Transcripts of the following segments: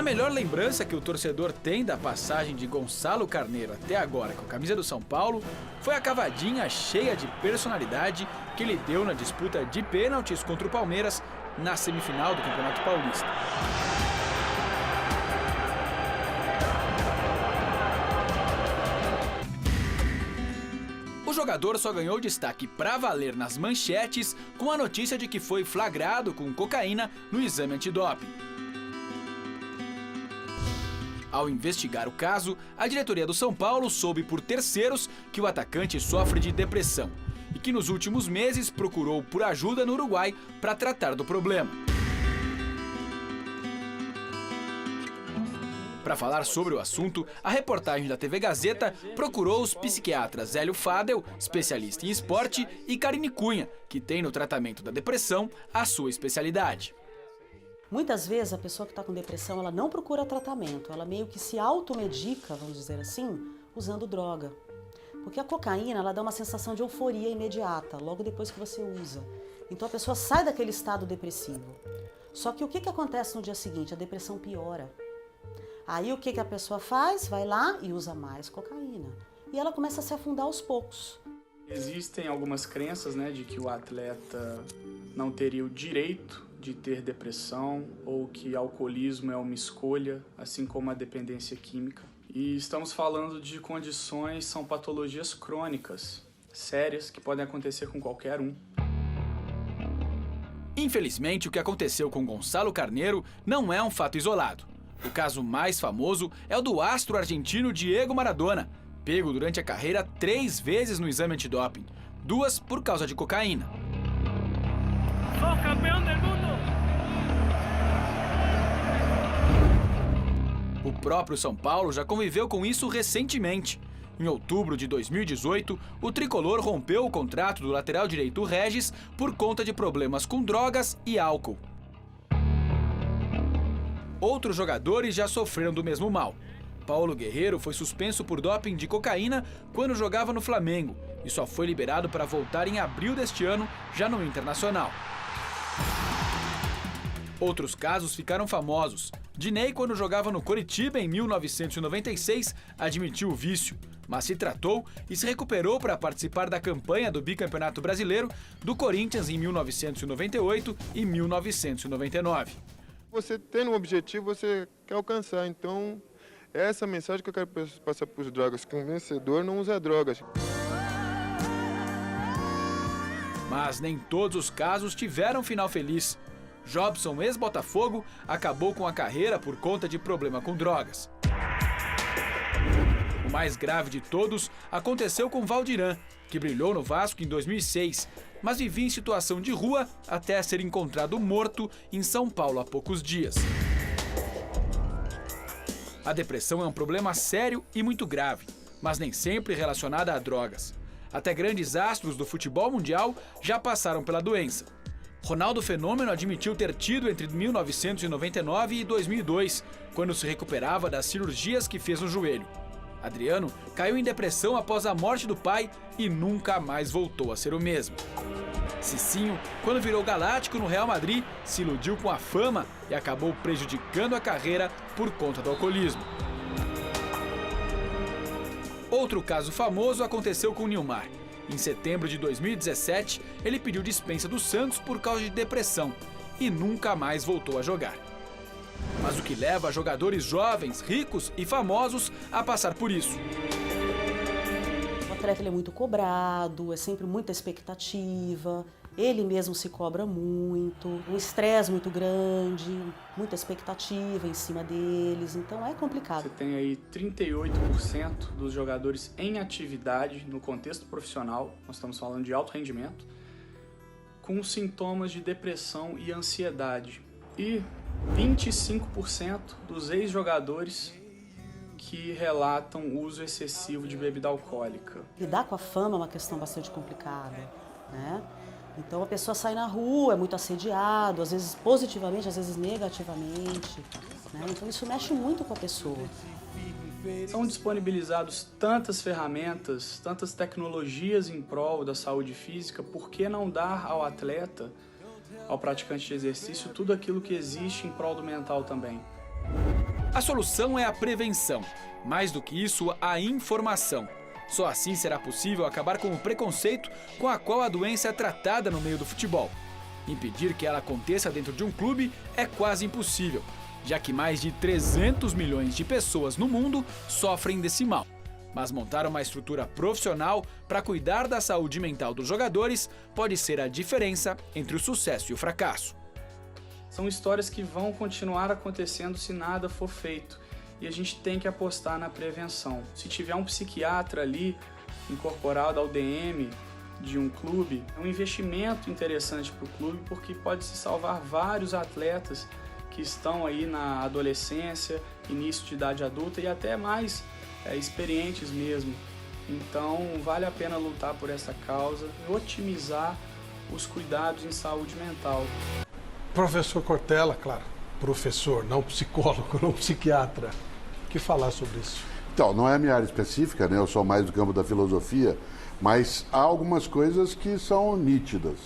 melhor lembrança que o torcedor tem da passagem de Gonçalo Carneiro até agora com a camisa do São Paulo foi a cavadinha cheia de personalidade que ele deu na disputa de pênaltis contra o Palmeiras na semifinal do Campeonato Paulista. O jogador só ganhou destaque pra valer nas manchetes com a notícia de que foi flagrado com cocaína no exame antidoping. Ao investigar o caso, a diretoria do São Paulo soube por terceiros que o atacante sofre de depressão e que nos últimos meses procurou por ajuda no Uruguai para tratar do problema. Para falar sobre o assunto, a reportagem da TV Gazeta procurou os psiquiatras Hélio Fadel, especialista em esporte, e Karine Cunha, que tem no tratamento da depressão a sua especialidade. Muitas vezes a pessoa que está com depressão, ela não procura tratamento, ela meio que se automedica, vamos dizer assim, usando droga. Porque a cocaína, ela dá uma sensação de euforia imediata, logo depois que você usa. Então a pessoa sai daquele estado depressivo. Só que o que acontece no dia seguinte? A depressão piora. Aí o que a pessoa faz? Vai lá e usa mais cocaína. E ela começa a se afundar aos poucos. Existem algumas crenças, de que o atleta não teria o direito de ter depressão ou que alcoolismo é uma escolha, assim como a dependência química. E estamos falando de condições, são patologias crônicas, sérias, que podem acontecer com qualquer um. Infelizmente, o que aconteceu com Gonçalo Carneiro não é um fato isolado. O caso mais famoso é o do astro argentino Diego Maradona, pego durante a carreira 3 vezes no exame antidoping, 2 por causa de cocaína. ¡Sos campeón del mundo! O próprio São Paulo já conviveu com isso recentemente. Em outubro de 2018, o tricolor rompeu o contrato do lateral direito Regis por conta de problemas com drogas e álcool. Outros jogadores já sofreram do mesmo mal. Paulo Guerreiro foi suspenso por doping de cocaína quando jogava no Flamengo e só foi liberado para voltar em abril deste ano, já no Internacional. Outros casos ficaram famosos. Diney, quando jogava no Coritiba em 1996, admitiu o vício, mas se tratou e se recuperou para participar da campanha do bicampeonato brasileiro do Corinthians em 1998 e 1999. Você tendo um objetivo, você quer alcançar. Então, essa mensagem que eu quero passar para os drogas, que um vencedor não usa drogas. Mas nem todos os casos tiveram final feliz. Jobson, ex-Botafogo, acabou com a carreira por conta de problema com drogas. O mais grave de todos aconteceu com Valdirã, que brilhou no Vasco em 2006, mas vivia em situação de rua até ser encontrado morto em São Paulo há poucos dias. A depressão é um problema sério e muito grave, mas nem sempre relacionada a drogas. Até grandes astros do futebol mundial já passaram pela doença. Ronaldo Fenômeno admitiu ter tido entre 1999 e 2002, quando se recuperava das cirurgias que fez no joelho. Adriano caiu em depressão após a morte do pai e nunca mais voltou a ser o mesmo. Cicinho, quando virou galáctico no Real Madrid, se iludiu com a fama e acabou prejudicando a carreira por conta do alcoolismo. Outro caso famoso aconteceu com Nilmar. Em setembro de 2017, ele pediu dispensa do Santos por causa de depressão e nunca mais voltou a jogar. Mas o que leva jogadores jovens, ricos e famosos a passar por isso? O atleta ele é muito cobrado, é sempre muita expectativa, ele mesmo se cobra muito, um estresse muito grande, muita expectativa em cima deles, então é complicado. Você tem aí 38% dos jogadores em atividade no contexto profissional, nós estamos falando de alto rendimento, com sintomas de depressão e ansiedade. E 25% dos ex-jogadores que relatam uso excessivo de bebida alcoólica. Lidar com a fama é uma questão bastante complicada, né? Então a pessoa sai na rua, é muito assediado, às vezes positivamente, às vezes negativamente, né? Então isso mexe muito com a pessoa. São disponibilizados tantas ferramentas, tantas tecnologias em prol da saúde física, por que não dar ao atleta, ao praticante de exercício, tudo aquilo que existe em prol do mental também? A solução é a prevenção. Mais do que isso, a informação. Só assim será possível acabar com o preconceito com a qual a doença é tratada no meio do futebol. Impedir que ela aconteça dentro de um clube é quase impossível, já que mais de 300 milhões de pessoas no mundo sofrem desse mal. Mas montar uma estrutura profissional para cuidar da saúde mental dos jogadores pode ser a diferença entre o sucesso e o fracasso. São histórias que vão continuar acontecendo se nada for feito. E a gente tem que apostar na prevenção. Se tiver um psiquiatra ali, incorporado ao DM de um clube, é um investimento interessante para o clube, porque pode se salvar vários atletas que estão aí na adolescência, início de idade adulta e até mais experientes mesmo. Então vale a pena lutar por essa causa e otimizar os cuidados em saúde mental. Professor Cortella, claro, professor, não psicólogo, não psiquiatra. O que falar sobre isso? Então, não é a minha área específica, né? Eu sou mais do campo da filosofia, mas há algumas coisas que são nítidas.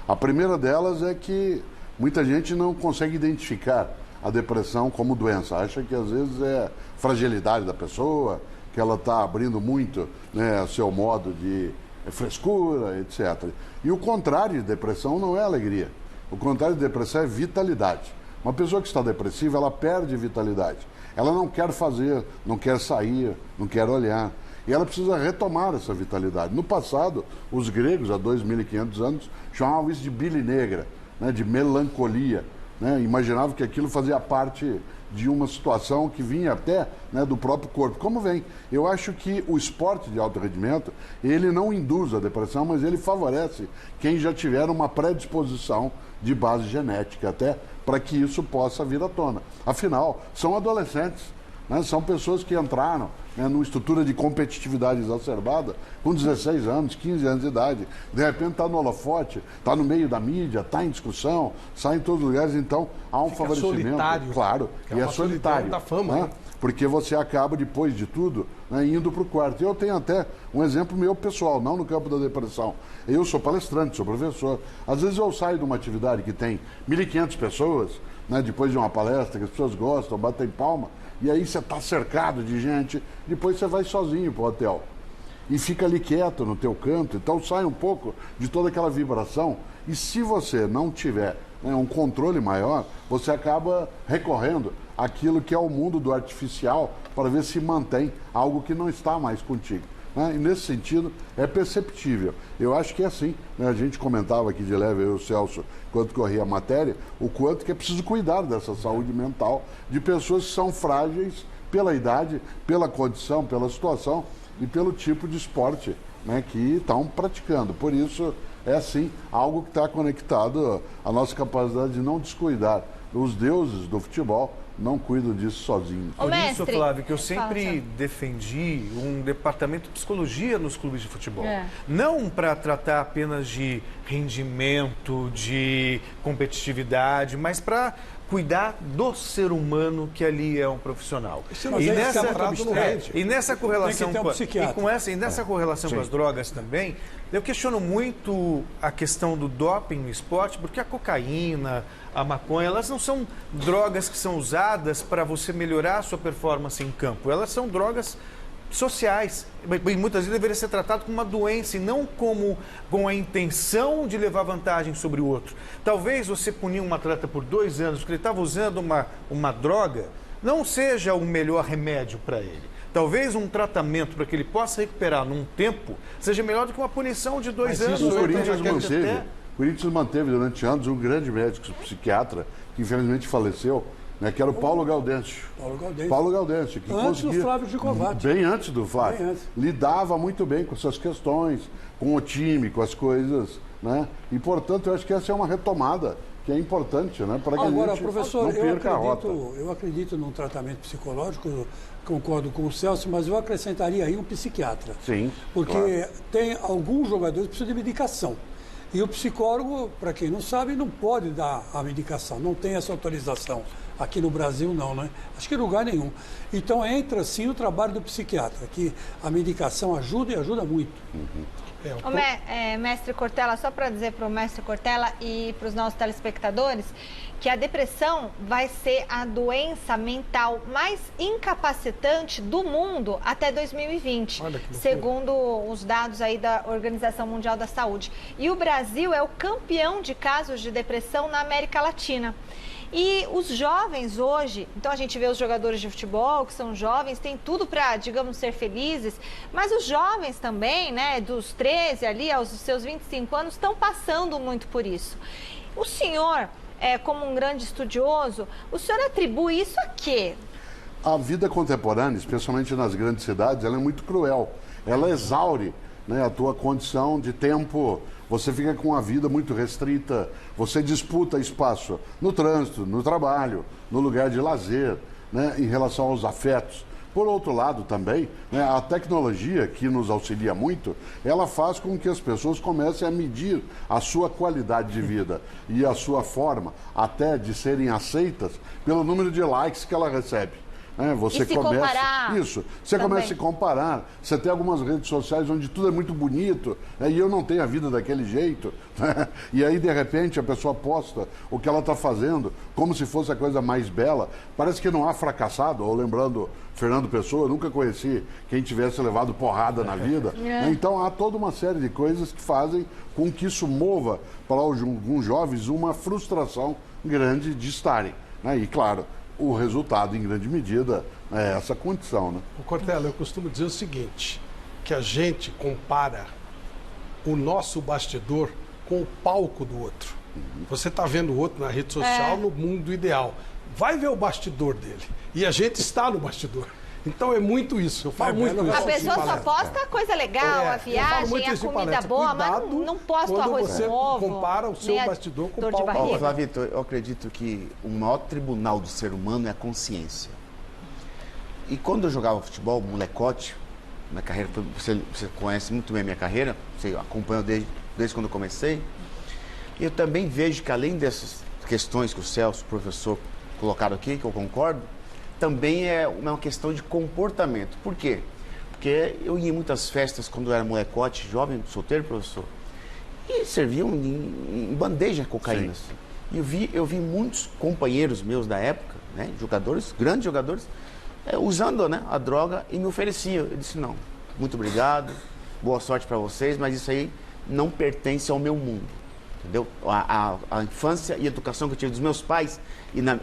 A primeira delas é que muita gente não consegue identificar a depressão como doença. Acha que às vezes é fragilidade da pessoa, que ela está abrindo muito, né, o seu modo de frescura, etc. E o contrário de depressão não é alegria. O contrário de depressão é vitalidade. Uma pessoa que está depressiva, ela perde vitalidade. Ela não quer fazer, não quer sair, não quer olhar. E ela precisa retomar essa vitalidade. No passado, os gregos, há 2.500 anos, chamavam isso de bile negra, né, de melancolia. Né? Imaginavam que aquilo fazia parte de uma situação que vinha até, né, do próprio corpo. Como vem? Eu acho que o esporte de alto rendimento, ele não induz a depressão, mas ele favorece quem já tiver uma predisposição de base genética, até para que isso possa vir à tona. Afinal, são adolescentes, né? São pessoas que entraram, né, numa estrutura de competitividade exacerbada com 16 anos, 15 anos de idade. De repente está no holofote, está no meio da mídia, está em discussão, sai em todos os lugares, então há um favorecimento. Solitário. Claro, Que e é é solitário. da fama, né? Porque você acaba, depois de tudo, né, indo para o quarto. Eu tenho até um exemplo meu pessoal, não no campo da depressão. Eu sou palestrante, sou professor. Às vezes eu saio de uma atividade que tem 1.500 pessoas, né, depois de uma palestra, que as pessoas gostam, batem palma, e aí você está cercado de gente, depois você vai sozinho para o hotel. E fica ali quieto no teu canto, então sai um pouco de toda aquela vibração. E se você não tiver, né, um controle maior, você acaba recorrendo àquilo que é o mundo do artificial para ver se mantém algo que não está mais contigo. Né? E nesse sentido é perceptível. Eu acho que é assim, né? A gente comentava aqui de leve, eu e o Celso, quando corria a matéria, o quanto que é preciso cuidar dessa saúde mental de pessoas que são frágeis pela idade, pela condição, pela situação e pelo tipo de esporte, né, que estão praticando. Por isso é assim, algo que está conectado à nossa capacidade de não descuidar. Os deuses do futebol não cuidam disso sozinhos. Por isso, mestre, Flávio, que eu sempre fala. defendi um departamento de psicologia nos clubes de futebol. É. Não para tratar apenas de rendimento, de competitividade, mas para cuidar do ser humano que ali é um profissional. E nessa correlação com as drogas também, eu questiono muito a questão do doping no esporte, porque a cocaína, a maconha, elas não são drogas que são usadas para você melhorar a sua performance em campo. Elas são drogas sociais. E muitas vezes deveria ser tratado como uma doença e não como com a intenção de levar vantagem sobre o outro. Talvez você punir um atleta por 2 anos porque ele estava usando uma droga não seja o melhor remédio para ele. Talvez um tratamento para que ele possa recuperar num tempo seja melhor do que uma punição de 2 anos. O Corinthians manteve durante anos um grande médico psiquiatra que infelizmente faleceu, né, que era o Paulo Gaudêncio. Paulo Gaudêncio. Que antes do Flávio Gicovati. Bem antes do Flávio. Bem antes. Lidava muito bem com essas questões, com o time, com as coisas, né? E, portanto, eu acho que essa é uma retomada que é importante, né? Para que agora, a gente professor, não perca a rota. eu acredito num tratamento psicológico, concordo com o Celso, mas eu acrescentaria aí um psiquiatra. Sim, porque claro. tem alguns jogadores que precisam de medicação. E o psicólogo, para quem não sabe, não pode dar a medicação, não tem essa autorização. Aqui no Brasil não, né? Acho que em lugar nenhum. Então entra sim o trabalho do psiquiatra, que a medicação ajuda e ajuda muito. Mestre Cortella, só para dizer para o mestre Cortella e para os nossos telespectadores que a depressão vai ser a doença mental mais incapacitante do mundo até 2020, segundo os dados aí da Organização Mundial da Saúde. E o Brasil é o campeão de casos de depressão na América Latina. E os jovens hoje, então a gente vê os jogadores de futebol que são jovens, tem tudo para, digamos, ser felizes, mas os jovens também, né, dos 13 ali aos seus 25 anos, estão passando muito por isso. O senhor, como um grande estudioso, o senhor atribui isso a quê? A vida contemporânea, especialmente nas grandes cidades, ela é muito cruel. Ela exaure, né, a tua condição de tempo. Você fica com a vida muito restrita, você disputa espaço no trânsito, no trabalho, no lugar de lazer, né, em relação aos afetos. Por outro lado também, né, a tecnologia, que nos auxilia muito, ela faz com que as pessoas comecem a medir a sua qualidade de vida e a sua forma, até de serem aceitas pelo número de likes que ela recebe. Você e se começa comparar isso, você também. começa a se comparar. Você tem algumas redes sociais onde tudo é muito bonito, né, e eu não tenho a vida daquele jeito, né? E aí de repente a pessoa posta o que ela está fazendo como se fosse a coisa mais bela. Parece que não há fracassado. Ou lembrando Fernando Pessoa, eu nunca conheci quem tivesse levado porrada na vida. Então há toda uma série de coisas que fazem com que isso mova para alguns jovens uma frustração grande de estarem, né? E claro, o resultado, em grande medida, é essa condição, né? O Cortella, eu costumo dizer o seguinte, que a gente compara o nosso bastidor com o palco do outro. Você está vendo o outro na rede social no mundo ideal. Vai ver o bastidor dele. E a gente está no bastidor. Então é muito isso. Eu falo muito isso. A pessoa só posta coisa legal, a viagem, a comida boa, mas não posta o arroz você novo. Compara o seu bastidor com o dor de barriga. Flavito, eu acredito que o maior tribunal do ser humano é a consciência. E quando eu jogava futebol, molecote, na carreira, você conhece muito bem a minha carreira, você acompanhou desde quando eu comecei, eu também vejo que além dessas questões que o Celso, o professor, colocaram aqui, que eu concordo, também é uma questão de comportamento. Por quê? Porque eu ia em muitas festas quando eu era molecote, jovem, solteiro, professor, e serviam em bandeja cocaína. Assim. E eu vi muitos companheiros meus da época, né, jogadores, grandes jogadores, usando, né, a droga e me ofereciam. Eu disse, não, muito obrigado, boa sorte para vocês, mas isso aí não pertence ao meu mundo. Entendeu? A infância e a educação que eu tive dos meus pais,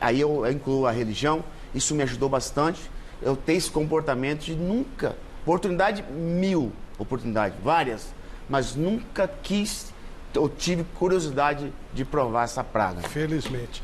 aí eu incluo a religião, isso me ajudou bastante. Eu tenho esse comportamento de nunca, oportunidades, várias, mas nunca tive curiosidade de provar essa praga. Felizmente.